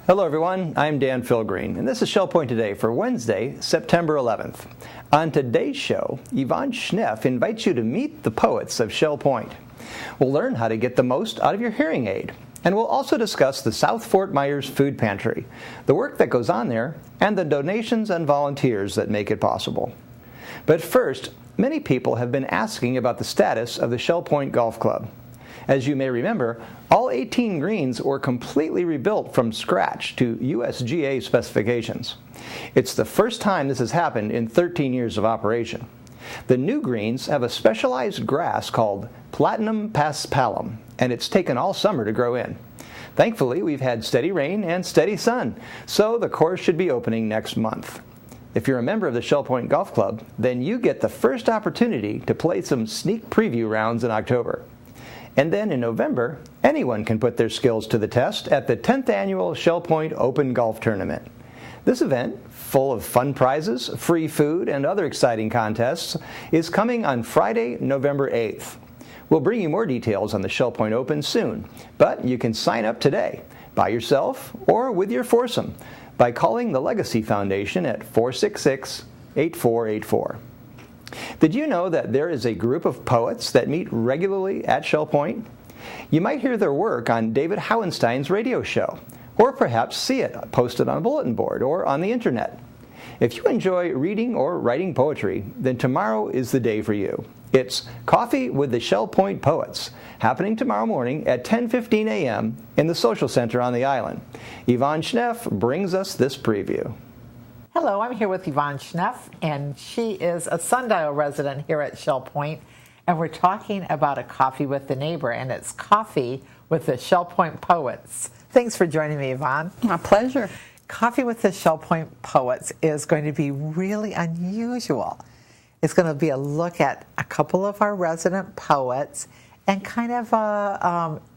Hello everyone, I'm Dan Philgreen, and this is Shell Point Today for Wednesday, September 11th. On today's show, Yvonne Schneff invites you to meet the poets of Shell Point. We'll learn how to get the most out of your hearing aid, and we'll also discuss the South Fort Myers Food Pantry, the work that goes on there, and the donations and volunteers that make it possible. But first, many people have been asking about the status of the Shell Point Golf Club. As you may remember, all 18 greens were completely rebuilt from scratch to USGA specifications. It's the first time this has happened in 13 years of operation. The new greens have a specialized grass called Platinum paspalum, and it's taken all summer to grow in. Thankfully, we've had steady rain and steady sun, so the course should be opening next month. If you're a member of the Shell Point Golf Club, then you get the first opportunity to play some sneak preview rounds in October. And then in November, anyone can put their skills to the test at the 10th Annual Shell Point Open Golf Tournament. This event, full of fun prizes, free food, and other exciting contests, is coming on Friday, November 8th. We'll bring you more details on the Shell Point Open soon, but you can sign up today, by yourself or with your foursome, by calling the Legacy Foundation at 466-8484. Did you know that there is a group of poets that meet regularly at Shell Point? You might hear their work on David Hauenstein's radio show, or perhaps see it posted on a bulletin board or on the internet. If you enjoy reading or writing poetry, then tomorrow is the day for you. It's Coffee with the Shell Point Poets, happening tomorrow morning at 10:15 a.m. in the Social Center on the island. Yvonne Schneff brings us this preview. Hello, I'm here with Yvonne Schneff, and she is a Sundial resident here at Shell Point, and we're talking about a coffee with the neighbor, and it's Coffee with the Shell Point Poets. Thanks for joining me, Yvonne. My pleasure. Coffee with the Shell Point Poets is going to be really unusual. It's going to be a look at a couple of our resident poets and kind of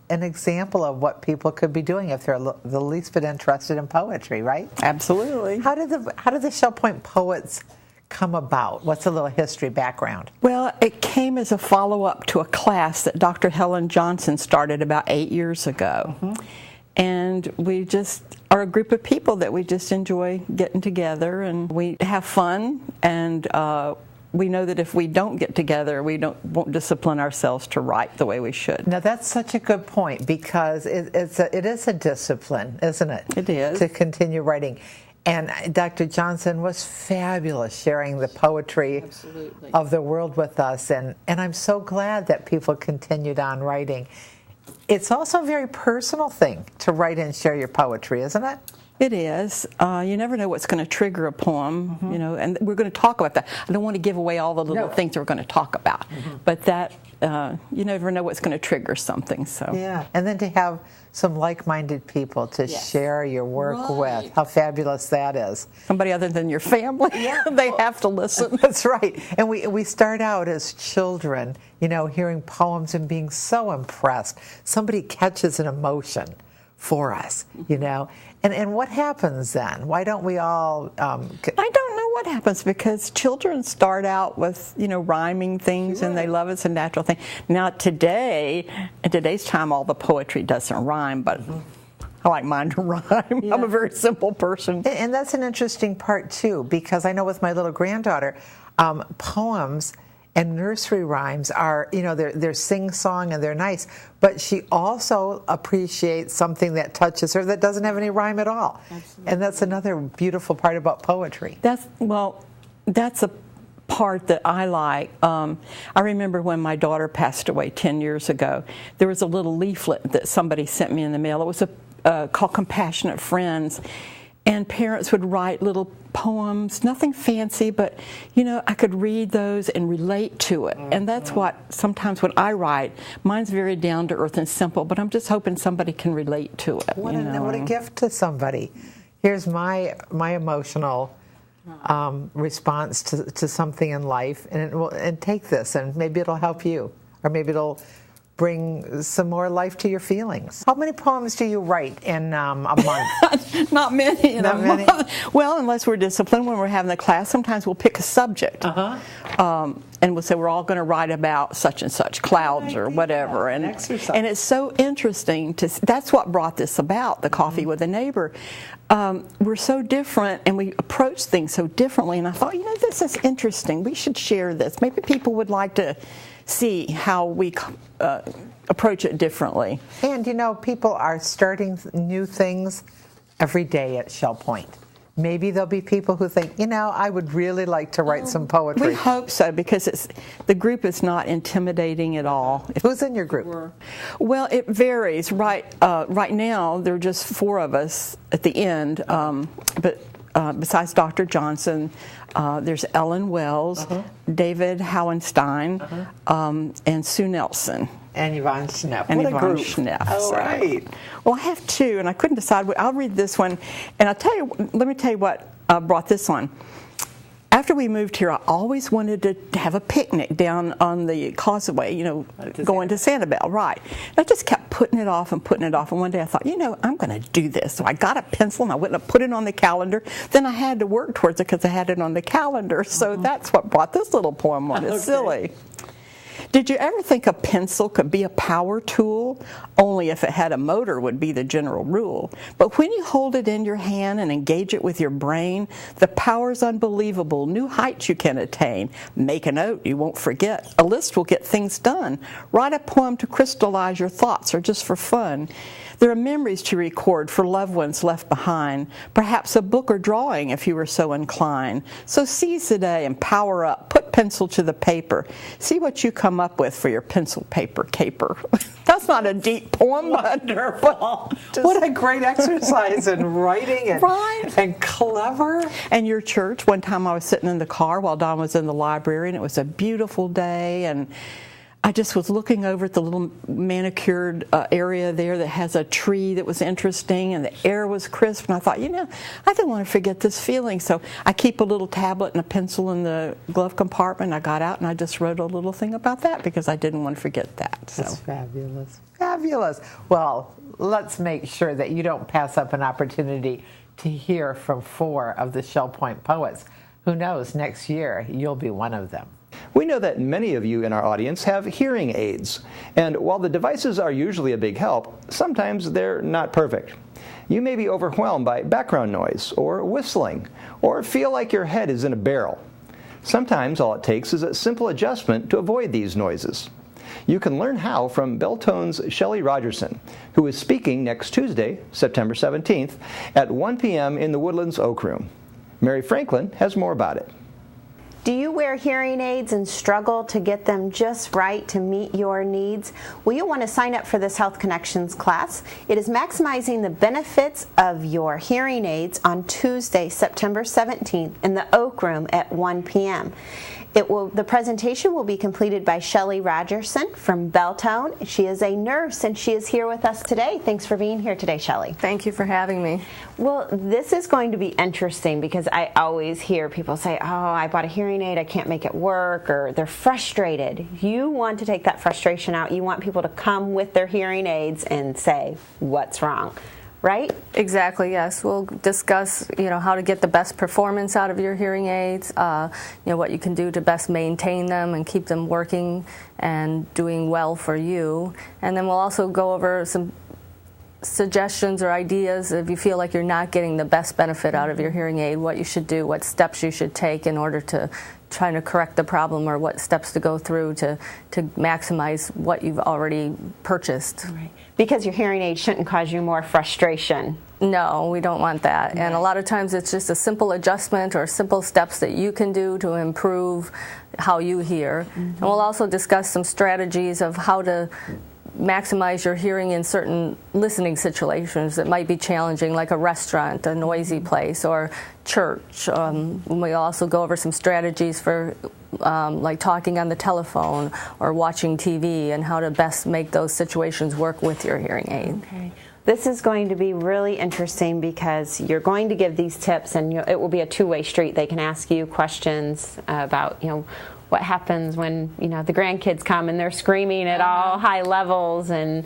an example of what people could be doing if they're the least bit interested in poetry, right? Absolutely. How did the Shell Point Poets come about? What's a little history background? Well, it came as a follow-up to a class that Dr. Helen Johnson started about 8 years ago. Mm-hmm. And we just are a group of people that we just enjoy getting together, and we have fun, and we know that if we don't get together, won't discipline ourselves to write the way we should. Now that's such a good point, because it is a discipline, isn't it? It is. To continue writing. And Dr. Johnson was fabulous sharing the poetry Absolutely. Of the world with us, and I'm so glad that people continued on writing. It's also a very personal thing to write and share your poetry, isn't it? It is. You never know what's going to trigger a poem, mm-hmm. And we're going to talk about that. I don't want to give away all the little things that we're going to talk about, mm-hmm. but that you never know what's going to trigger something. So yeah, and then to have some like-minded people to share your work with, how fabulous that is. Somebody other than your family, they have to listen. That's right. And we start out as children, hearing poems and being so impressed. Somebody catches an emotion for us, And what happens then? Why don't we all... I don't know what happens, because children start out with, rhyming things, and they love it's a natural thing. Now in today's time, all the poetry doesn't rhyme, but I like mine to rhyme. Yeah. I'm a very simple person. And that's an interesting part, too, because I know with my little granddaughter, poems and nursery rhymes are, they're sing-song and they're nice, but she also appreciates something that touches her that doesn't have any rhyme at all. Absolutely. And that's another beautiful part about poetry. That's a part that I like. I remember when my daughter passed away 10 years ago, there was a little leaflet that somebody sent me in the mail. It was called Compassionate Friends. And parents would write little poems, nothing fancy, but, I could read those and relate to it. And that's what, sometimes when I write, mine's very down to earth and simple, but I'm just hoping somebody can relate to it. What a gift to somebody. Here's my emotional response to something in life, and take this, and maybe it'll help you, or maybe it'll bring some more life to your feelings. How many poems do you write in a month? Not many in a month. Well, unless we're disciplined when we're having the class, sometimes we'll pick a subject. and we'll say we're all going to write about such and such, clouds or whatever. And it's so interesting that's what brought this about, the coffee with a neighbor. We're so different and we approach things so differently, and I thought, this is interesting. We should share this. Maybe people would like to see how we approach it differently. And people are starting new things every day at Shell Point. Maybe there'll be people who think, I would really like to write some poetry. We hope so, because the group is not intimidating at all. Who's in your group? Well, it varies. Right now, there are just 4 of us at the end, but besides Dr. Johnson, there's Ellen Wells, David Howenstein, and Sue Nelson. And Yvonne Schneff. And what Yvonne a group. Schneff. All right. Well, I have 2, and I couldn't decide. I'll read this one, and let me tell you what brought this on. After we moved here, I always wanted to have a picnic down on the causeway, going to Sanibel, right. And I just kept putting it off, and one day I thought, I'm going to do this. So I got a pencil, and I went and put it on the calendar. Then I had to work towards it because I had it on the calendar. So that's what brought this little poem on. It's silly. Did you ever think a pencil could be a power tool? Only if it had a motor would be the general rule. But when you hold it in your hand and engage it with your brain, the power's unbelievable. New heights you can attain. Make a note, you won't forget. A list will get things done. Write a poem to crystallize your thoughts or just for fun. There are memories to record for loved ones left behind. Perhaps a book or drawing if you were so inclined. So seize the day and power up. Put pencil to the paper. See what you come up with for your pencil paper caper. That's not a deep poem. Wonderful. What a great exercise in writing and clever. And your church, one time I was sitting in the car while Don was in the library, and it was a beautiful day, and I just was looking over at the little manicured area there that has a tree that was interesting, and the air was crisp, and I thought, I didn't want to forget this feeling. So I keep a little tablet and a pencil in the glove compartment. I got out and I just wrote a little thing about that because I didn't want to forget that. So. That's fabulous. Fabulous. Well, let's make sure that you don't pass up an opportunity to hear from 4 of the Shell Point poets. Who knows, next year you'll be one of them. We know that many of you in our audience have hearing aids, and while the devices are usually a big help, sometimes they're not perfect. You may be overwhelmed by background noise, or whistling, or feel like your head is in a barrel. Sometimes all it takes is a simple adjustment to avoid these noises. You can learn how from Beltone's Shelly Rogerson, who is speaking next Tuesday, September 17th, at 1 p.m. in the Woodlands Oak Room. Mary Franklin has more about it. Do you wear hearing aids and struggle to get them just right to meet your needs? Well, you'll want to sign up for this Health Connections class. It is maximizing the benefits of your hearing aids on Tuesday, September 17th in the Oak Room at 1 p.m. The presentation will be completed by Shelly Rogerson from Beltone. She is a nurse, and she is here with us today. Thanks for being here today, Shelly. Thank you for having me. Well, this is going to be interesting because I always hear people say, I bought a hearing aid, I can't make it work, or they're frustrated. You want to take that frustration out. You want people to come with their hearing aids and say, what's wrong? Right? Exactly, yes. We'll discuss, how to get the best performance out of your hearing aids, what you can do to best maintain them and keep them working and doing well for you. And then we'll also go over some suggestions or ideas if you feel like you're not getting the best benefit out of your hearing aid, what you should do, what steps you should take in order to try to correct the problem, or what steps to go through to maximize what you've already purchased. Right. Because your hearing aid shouldn't cause you more frustration. No, we don't want that. Right. And a lot of times it's just a simple adjustment or simple steps that you can do to improve how you hear. Mm-hmm. And we'll also discuss some strategies of how to maximize your hearing in certain listening situations that might be challenging, like a restaurant, a noisy place, or church. We also go over some strategies for like talking on the telephone or watching TV, and how to best make those situations work with your hearing aid. Okay. This is going to be really interesting because you're going to give these tips, and it will be a two-way street. They can ask you questions about, what happens when, you know, the grandkids come and they're screaming at all high levels, and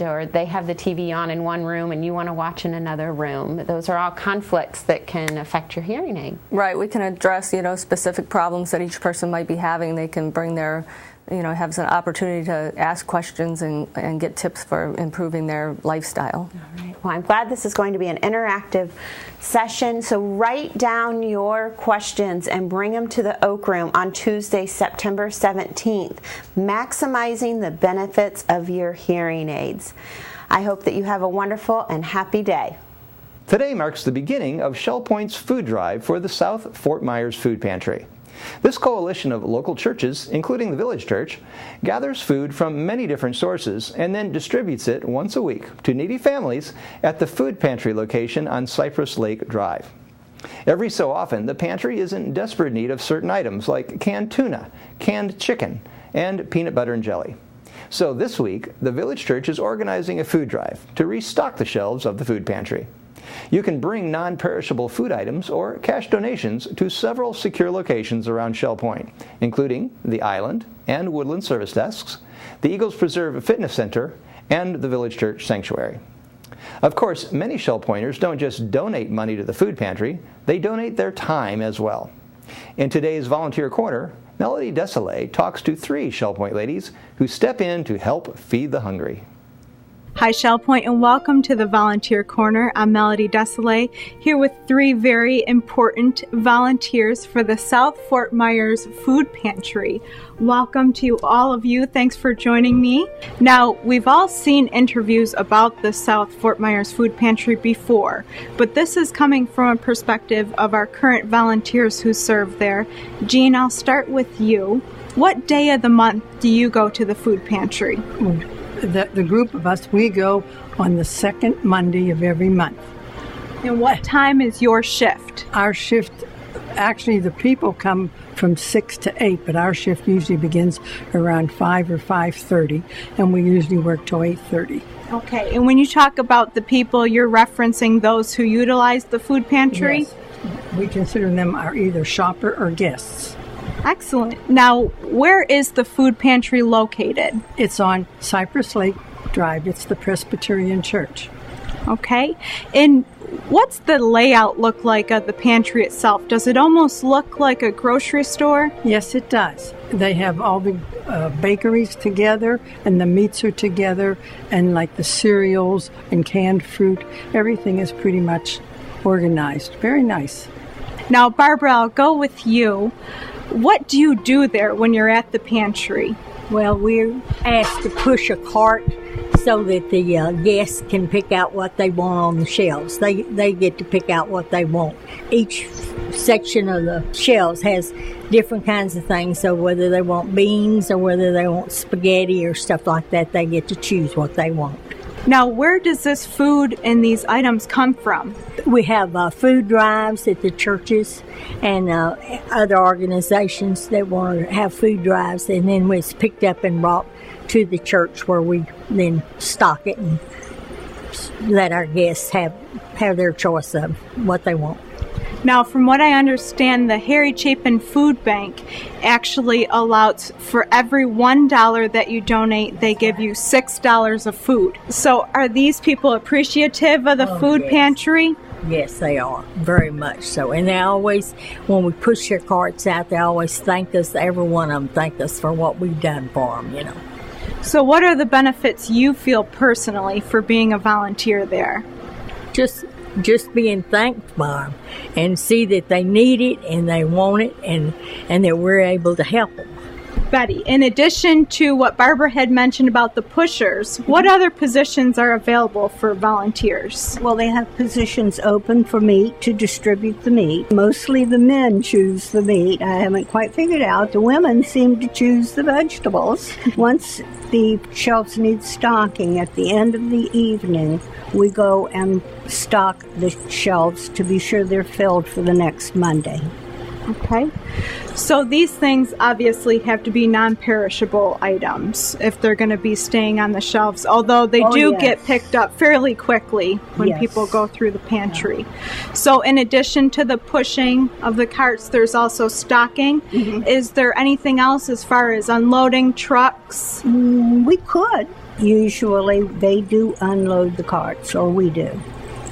or they have the TV on in one room and you want to watch in another room. Those are all conflicts that can affect your hearing aid. Right. We can address, you know, specific problems that each person might be having. They can bring their, you know, have an opportunity to ask questions and get tips for improving their lifestyle. All right. Well, I'm glad this is going to be an interactive session. So write down your questions and bring them to the Oak Room on Tuesday, September 17th, maximizing the benefits of your hearing aids. I hope that you have a wonderful and happy day. Today marks the beginning of Shell Point's food drive for the South Fort Myers Food Pantry. This coalition of local churches, including the Village Church, gathers food from many different sources and then distributes it once a week to needy families at the food pantry location on Cypress Lake Drive. Every so often, the pantry is in desperate need of certain items like canned tuna, canned chicken, and peanut butter and jelly. So this week, the Village Church is organizing a food drive to restock the shelves of the food pantry. You can bring non-perishable food items or cash donations to several secure locations around Shell Point, including the Island and Woodland Service Desks, the Eagles Preserve Fitness Center, and the Village Church Sanctuary. Of course, many Shell Pointers don't just donate money to the food pantry, they donate their time as well. In today's Volunteer Corner, Melody Desolé talks to 3 Shell Point ladies who step in to help feed the hungry. Hi Shell Point, and welcome to the Volunteer Corner. I'm Melody Desolé, here with 3 very important volunteers for the South Fort Myers Food Pantry. Welcome to all of you. Thanks for joining me. Now, we've all seen interviews about the South Fort Myers Food Pantry before, but this is coming from a perspective of our current volunteers who serve there. Jeanne, I'll start with you. What day of the month do you go to the food pantry? The group of us, we go on the second Monday of every month. And what time is your shift? Our shift, actually the people come from 6 to 8, but our shift usually begins around 5 or 5:30, and we usually work till 8:30. Okay, and when you talk about the people, you're referencing those who utilize the food pantry? Yes. We consider them our either shopper or guests. Excellent. Now, where is the food pantry located? It's on Cypress Lake Drive. It's the Presbyterian Church. Okay. And what's the layout look like of the pantry itself? Does it almost look like a grocery store? Yes, it does. They have all the bakeries together, and the meats are together, and like the cereals and canned fruit. Everything is pretty much organized. Very nice. Now, Barbara, I'll go with you. What do you do there when you're at the pantry? Well, we're asked to push a cart so that the guests can pick out what they want on the shelves. They get to pick out what they want. Each section of the shelves has different kinds of things, so whether they want beans or whether they want spaghetti or stuff like that, they get to choose what they want. Now, where does this food and these items come from? We have food drives at the churches and other organizations that want to have food drives, and then it's picked up and brought to the church where we then stock it and let our guests have their choice of what they want. Now, from what I understand, the Harry Chapin Food Bank actually allows for every $1 that you donate, they give you $6 of food. So are these people appreciative of the food pantry? Yes, they are. Very much so. And they always, when we push their carts out, they always thank us. Every one of them thank us for what we've done for them, you know. So what are the benefits you feel personally for being a volunteer there? Just being thanked by them and see that they need it and they want it and that we're able to help them. Betty, in addition to what Barbara had mentioned about the pushers, what other positions are available for volunteers? Well, they have positions open for meat to distribute the meat. Mostly the men choose the meat. I haven't quite figured out. The women seem to choose the vegetables. Once the shelves need stocking at the end of the evening, we go and stock the shelves to be sure they're filled for the next Monday. Okay. So these things obviously have to be non-perishable items if they're going to be staying on the shelves, although they do get picked up fairly quickly when people go through the pantry. So in addition to the pushing of the carts, there's also stocking. Is there anything else as far as unloading trucks? We could. Usually they do unload the carts, or we do.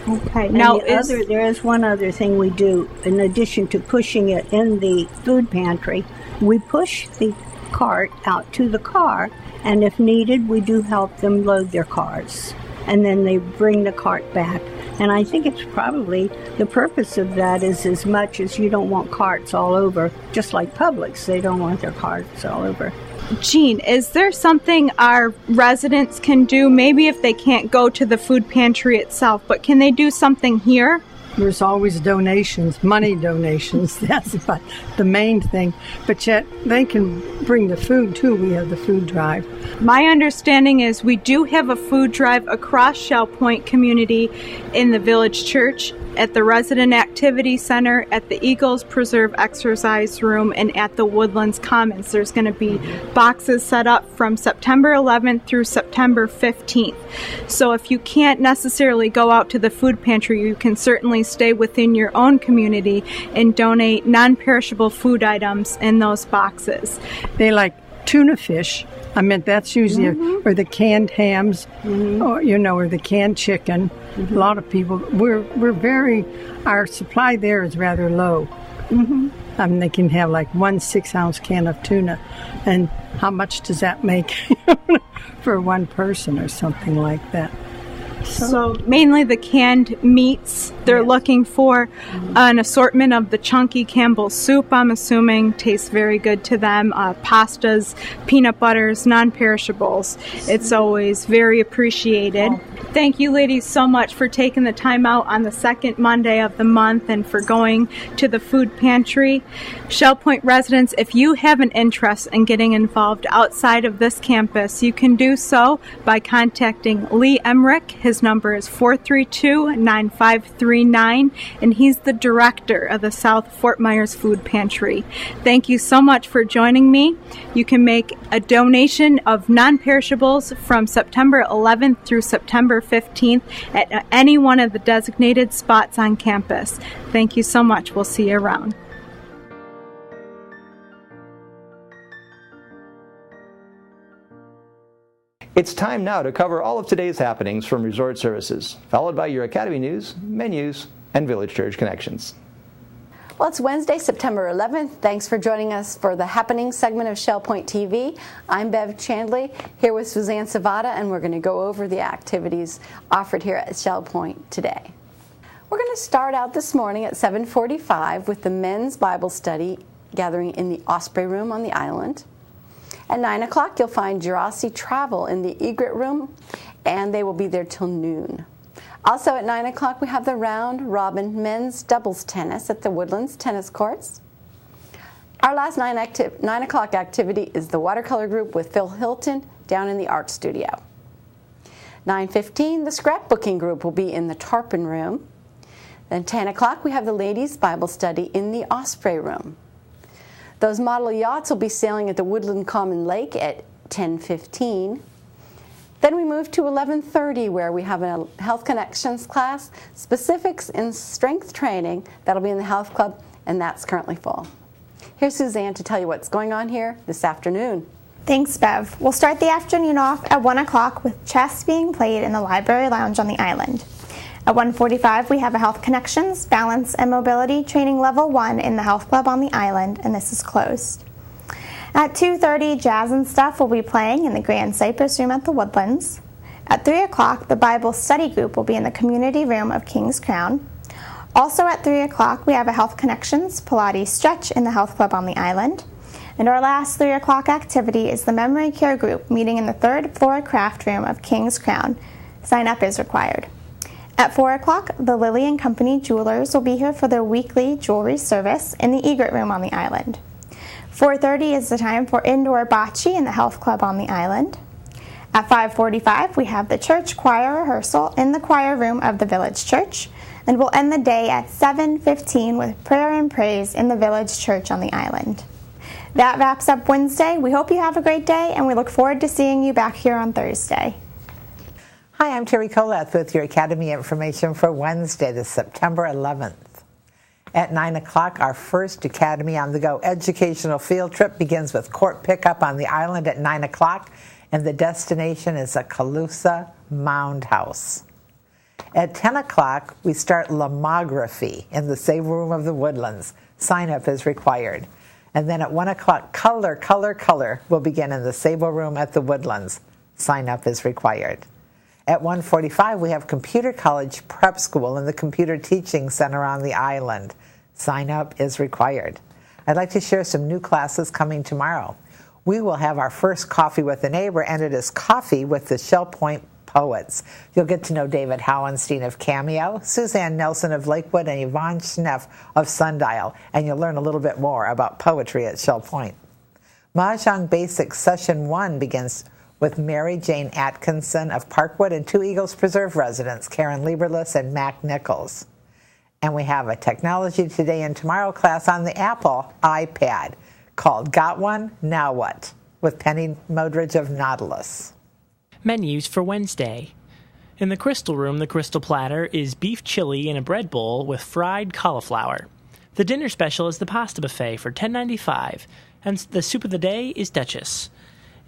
Okay. Now, there is one other thing we do. In addition to pushing it in the food pantry, we push the cart out to the car, and if needed, we do help them load their cars. And then they bring the cart back. And I think it's probably, the purpose of that is as much as you don't want carts all over, just like Publix, they don't want their carts all over. Jeanne, is there something our residents can do, maybe if they can't go to the food pantry itself, but can they do something here? There's always donations, money donations. That's about the main thing. But yet they can bring the food too. We have the food drive. My understanding is we do have a food drive across Shell Point community in the village church, at the Resident Activity Center, at the Eagles Preserve Exercise Room, and at the Woodlands Commons. There's going to be boxes set up from September 11th through September 15th. So if you can't necessarily go out to the food pantry, you can certainly stay within your own community and donate non-perishable food items in those boxes. They like tuna fish. I mean, that's usually, or the canned hams, or, or the canned chicken. A lot of people, our supply there is rather low. I mean, they can have like 1 6-ounce can of tuna. And how much does that make for one person or something like that? So mainly the canned meats. They're looking for an assortment of the chunky Campbell's soup, I'm assuming, tastes very good to them. Pastas, peanut butters, non-perishables. It's always very appreciated. Thank you, ladies, so much for taking the time out on the second Monday of the month and for going to the food pantry. Shell Point residents, if you have an interest in getting involved outside of this campus, you can do so by contacting Lee Emmerich. His number is 432-9539, and he's the director of the South Fort Myers Food Pantry. Thank you so much for joining me. You can make a donation of non-perishables from September 11th through September 15th at any one of the designated spots on campus. Thank you so much. We'll see you around. It's time now to cover all of today's happenings from Resort Services, followed by your Academy News, menus, and Village Church Connections. Well, it's Wednesday, September 11th. Thanks for joining us for the Happenings segment of Shell Point TV. I'm Bev Chandley, here with Suzanne Savada, and we're going to go over the activities offered here at Shell Point today. We're going to start out this morning at 7:45 with the men's Bible study gathering in the Osprey Room on the island. At 9 o'clock, you'll find Jurassic Travel in the Egret Room, and they will be there till noon. Also at 9 o'clock, we have the Round Robin Men's Doubles Tennis at the Woodlands Tennis Courts. Our last 9 o'clock activity is the Watercolor Group with Phil Hilton down in the Art Studio. 9:15, the Scrapbooking Group will be in the Tarpon Room. Then 10 o'clock, we have the Ladies' Bible Study in the Osprey Room. Those model yachts will be sailing at the Woodland Common Lake at 10:15. Then we move to 11:30, where we have a Health Connections class, specifics in strength training. That'll be in the Health Club, and that's currently full. Here's Suzanne to tell you what's going on here this afternoon. Thanks, Bev. We'll start the afternoon off at 1 o'clock with chess being played in the Library Lounge on the island. At 1:45, we have a Health Connections, Balance and Mobility Training Level 1 in the Health Club on the island, and this is closed. At 2:30, Jazz and Stuff will be playing in the Grand Cypress Room at the Woodlands. At 3 o'clock, the Bible Study Group will be in the Community Room of King's Crown. Also at 3 o'clock, we have a Health Connections Pilates Stretch in the Health Club on the island. And our last 3 o'clock activity is the Memory Care Group meeting in the 3rd floor craft room of King's Crown. Sign up is required. At 4 o'clock, the Lily & Company Jewelers will be here for their weekly jewelry service in the Egret Room on the island. 4:30 is the time for indoor bocce in the Health Club on the island. At 5:45, we have the church choir rehearsal in the choir room of the Village Church. and we'll end the day at 7:15 with prayer and praise in the Village Church on the island. That wraps up Wednesday. We hope you have a great day, and we look forward to seeing you back here on Thursday. Hi, I'm Terry Koleth with your Academy information for Wednesday, the September 11th. At 9 o'clock, our first Academy on the Go educational field trip begins with court pickup on the island at 9 o'clock, and the destination is a Calusa Mound House. At 10 o'clock, we start Lomography in the Save Room of the Woodlands. Sign up is required. And then at 1 o'clock, Color will begin in the Sable Room at the Woodlands. Sign up is required. At 1:45, we have Computer College Prep School in the Computer Teaching Center on the island. Sign up is required. I'd like to share some new classes coming tomorrow. We will have our first Coffee with a Neighbor, and it is Coffee with the Shell Point Poets. You'll get to know David Howenstein of Cameo, Suzanne Nelson of Lakewood, and Yvonne Schneff of Sundial, and you'll learn a little bit more about poetry at Shell Point. Mahjong Basics Session 1 begins with Mary Jane Atkinson of Parkwood and two Eagles Preserve residents, Karen Lieberless and Mac Nichols. And we have a Technology Today and Tomorrow class on the Apple iPad called Got One? Now What? With Penny Modridge of Nautilus. Menus for Wednesday. In the Crystal Room, the Crystal Platter is beef chili in a bread bowl with fried cauliflower. The dinner special is the pasta buffet for $10.95, and the soup of the day is Duchess.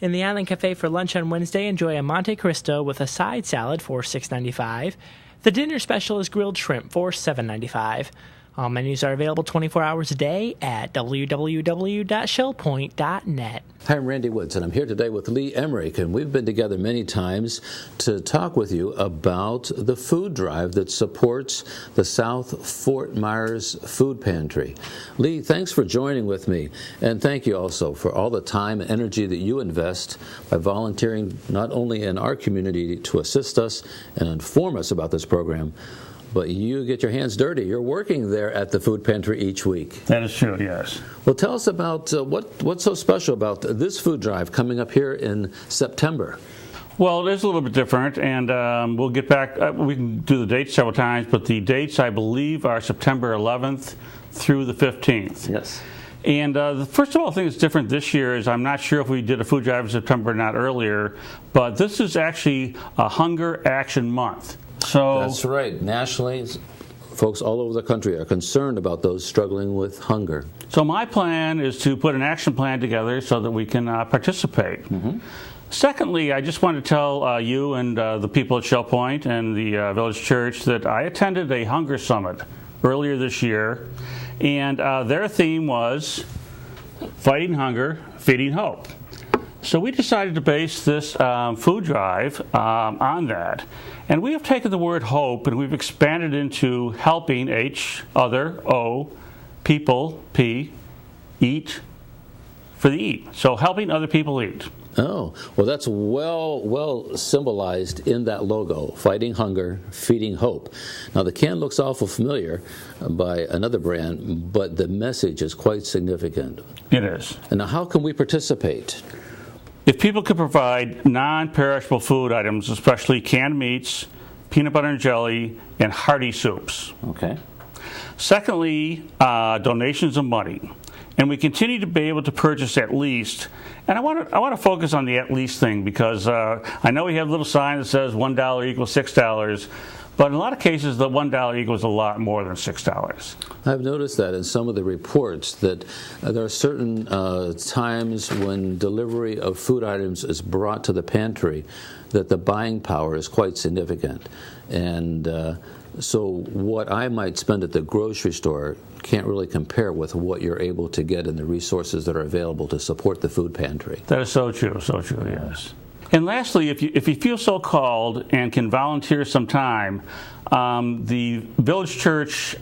In the Island Cafe for lunch on Wednesday, enjoy a Monte Cristo with a side salad for $6.95. The dinner special is grilled shrimp for $7.95. All menus are available 24 hours a day at www.shellpoint.net. Hi, I'm Randy Woods, and I'm here today with Lee Emmerich, and we've been together many times to talk with you about the food drive that supports the South Fort Myers Food Pantry. Lee, thanks for joining with me, and thank you also for all the time and energy that you invest by volunteering not only in our community to assist us and inform us about this program, but you get your hands dirty. You're working there at the food pantry each week. That is true, yes. Well, tell us about what's so special about this food drive coming up here in September. Well, it is a little bit different, and we'll get back. We can do the dates several times, but the dates, I believe, are September 11th through the 15th. Yes. And the first of all, thing that's different this year is I'm not sure if we did a food drive in September or not earlier, but this is actually a Hunger Action Month. So that's right. Nationally, folks all over the country are concerned about those struggling with hunger. So my plan is to put an action plan together so that we can participate. Mm-hmm. Secondly, I just want to tell you and the people at Shell Point and the Village Church that I attended a hunger summit earlier this year, and their theme was Fighting Hunger, Feeding Hope. So we decided to base this food drive on that. And we have taken the word hope and we've expanded into helping, H, other, O, people, P, eat, for the eat. So helping other people eat. Oh, well, that's well symbolized in that logo, Fighting Hunger, Feeding Hope. Now, the can looks awful familiar by another brand, but the message is quite significant. It is. And now, how can we participate? If people could provide non-perishable food items, especially canned meats, peanut butter and jelly, and hearty soups. Okay. Secondly, donations of money. And we continue to be able to purchase at least, and I want to focus on the at least thing because I know we have a little sign that says $1 equals $6, but in a lot of cases the $1 equals a lot more than $6. I've noticed that in some of the reports that there are certain times when delivery of food items is brought to the pantry that the buying power is quite significant. And so what I might spend at the grocery store can't really compare with what you're able to get and the resources that are available to support the food pantry. That is so true, yes. And lastly, if you feel so called and can volunteer some time, the Village Church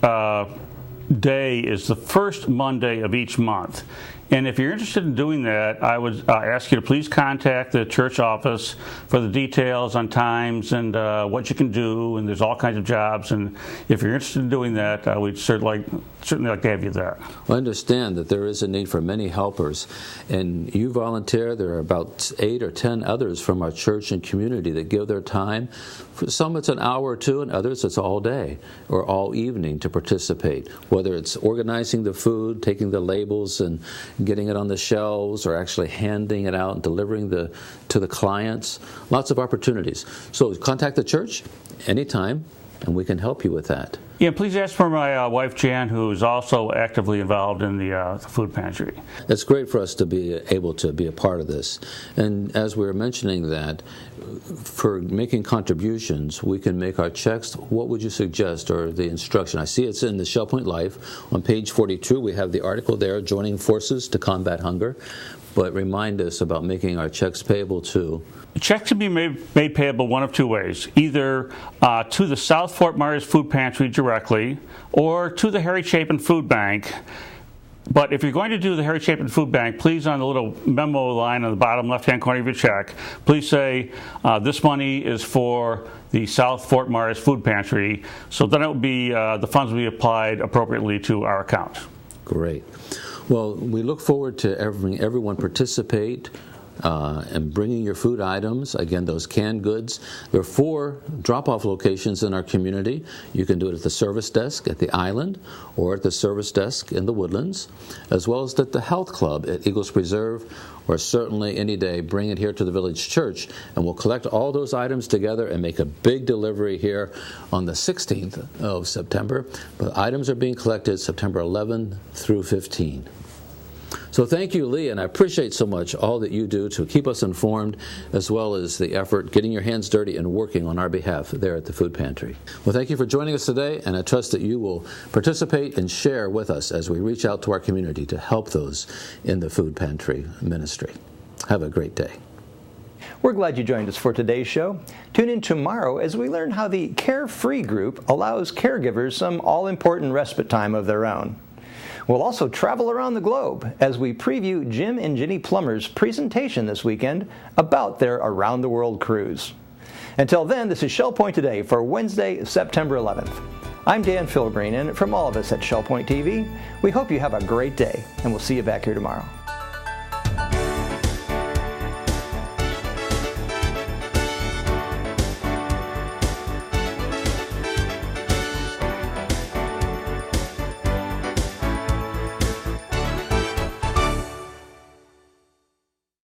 Day is the first Monday of each month. And if you're interested in doing that, I would ask you to please contact the church office for the details on times and what you can do. And there's all kinds of jobs. And if you're interested in doing that, we'd certainly certainly like to have you there. Well, I understand that there is a need for many helpers, and you volunteer. There are about 8 or 10 others from our church and community that give their time. For some it's an hour or two, and others it's all day or all evening to participate, whether it's organizing the food, taking the labels and getting it on the shelves, or actually handing it out and delivering to the clients. Lots of opportunities. So contact the church anytime, and we can help you with that. Yeah, please ask for my wife, Jeanne, who is also actively involved in the food pantry. It's great for us to be able to be a part of this. And as we were mentioning that, for making contributions, we can make our checks. What would you suggest, or the instruction? I see it's in the Shell Point Life. On page 42, we have the article there, Joining Forces to Combat Hunger. But remind us about making our checks payable to. Checks can be made payable one of two ways, either to the South Fort Myers Food Pantry directly, or to the Harry Chapin Food Bank. But if you're going to do the Harry Chapin Food Bank, please, on the little memo line on the bottom left-hand corner of your check, please say this money is for the South Fort Myers Food Pantry. So then it will be the funds will be applied appropriately to our account. Great. Well, we look forward to having everyone participate and bringing your food items, again, those canned goods. There are 4 drop-off locations in our community. You can do it at the service desk at the Island, or at the service desk in the Woodlands, as well as at the Health Club at Eagles Preserve, or certainly any day, bring it here to the Village Church, and we'll collect all those items together and make a big delivery here on the 16th of September. But items are being collected September 11 through 15. So thank you, Lee, and I appreciate so much all that you do to keep us informed, as well as the effort getting your hands dirty and working on our behalf there at the food pantry. Well, thank you for joining us today, and I trust that you will participate and share with us as we reach out to our community to help those in the food pantry ministry. Have a great day. We're glad you joined us for today's show. Tune in tomorrow as we learn how the Carefree Group allows caregivers some all-important respite time of their own. We'll also travel around the globe as we preview Jim and Ginny Plummer's presentation this weekend about their Around the World cruise. Until then, this is Shell Point Today for Wednesday, September 11th. I'm Dan Philgreen, and from all of us at Shell Point TV, we hope you have a great day, and we'll see you back here tomorrow.